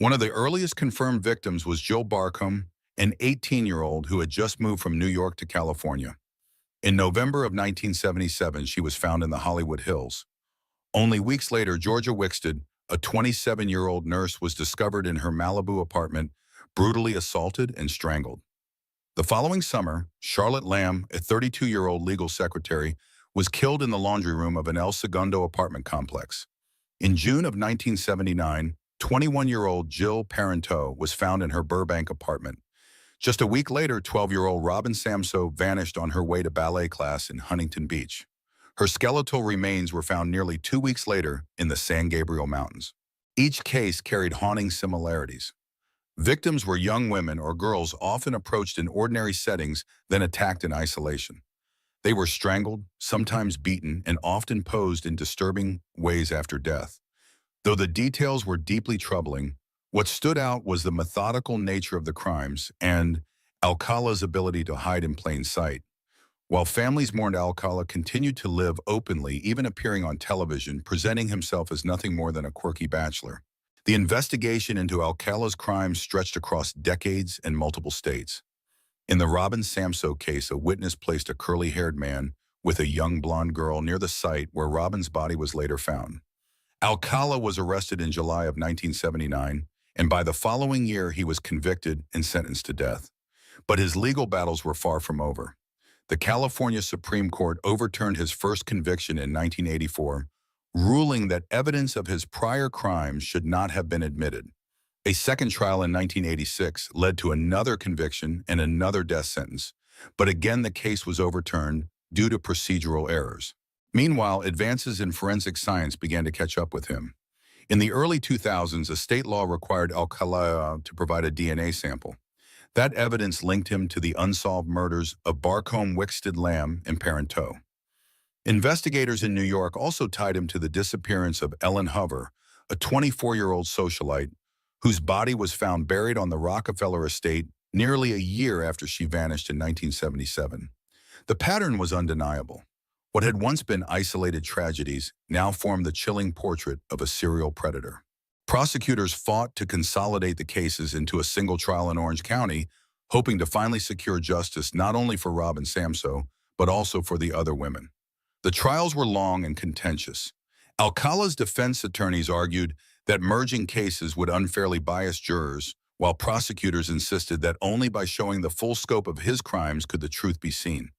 One of the earliest confirmed victims was Jill Barcombe, an 18-year-old who had just moved from New York to California. In November of 1977, she was found in the Hollywood Hills. Only weeks later, Georgia Wixted, a 27-year-old nurse, was discovered in her Malibu apartment, brutally assaulted and strangled. The following summer, Charlotte Lamb, a 32-year-old legal secretary, was killed in the laundry room of an El Segundo apartment complex. In June of 1979, 21-year-old Jill Parenteau was found in her Burbank apartment. Just a week later, 12-year-old Robin Samso vanished on her way to ballet class in Huntington Beach. Her skeletal remains were found nearly 2 weeks later in the San Gabriel Mountains. Each case carried haunting similarities. Victims were young women or girls often approached in ordinary settings, then attacked in isolation. They were strangled, sometimes beaten, and often posed in disturbing ways after death. Though the details were deeply troubling, what stood out was the methodical nature of the crimes and Alcala's ability to hide in plain sight. While families mourned, Alcala continued to live openly, even appearing on television, presenting himself as nothing more than a quirky bachelor. The investigation into Alcala's crimes stretched across decades and multiple states. In the Robin Samso case, a witness placed a curly-haired man with a young blonde girl near the site where Robin's body was later found. Alcala was arrested in July of 1979, and by the following year he was convicted and sentenced to death. But his legal battles were far from over. The California Supreme Court overturned his first conviction in 1984, ruling that evidence of his prior crimes should not have been admitted. A second trial in 1986 led to another conviction and another death sentence, but again the case was overturned due to procedural errors. Meanwhile, advances in forensic science began to catch up with him. In the early 2000s, a state law required Alcala to provide a DNA sample. That evidence linked him to the unsolved murders of Barcombe, Wixted, Lamb, and Parenteau. Investigators in New York also tied him to the disappearance of Ellen Hover, a 24-year-old socialite whose body was found buried on the Rockefeller estate nearly a year after she vanished in 1977. The pattern was undeniable. What had once been isolated tragedies now formed the chilling portrait of a serial predator. Prosecutors fought to consolidate the cases into a single trial in Orange County, hoping to finally secure justice not only for Robin Samso, but also for the other women. The trials were long and contentious. Alcala's defense attorneys argued that merging cases would unfairly bias jurors, while prosecutors insisted that only by showing the full scope of his crimes could the truth be seen.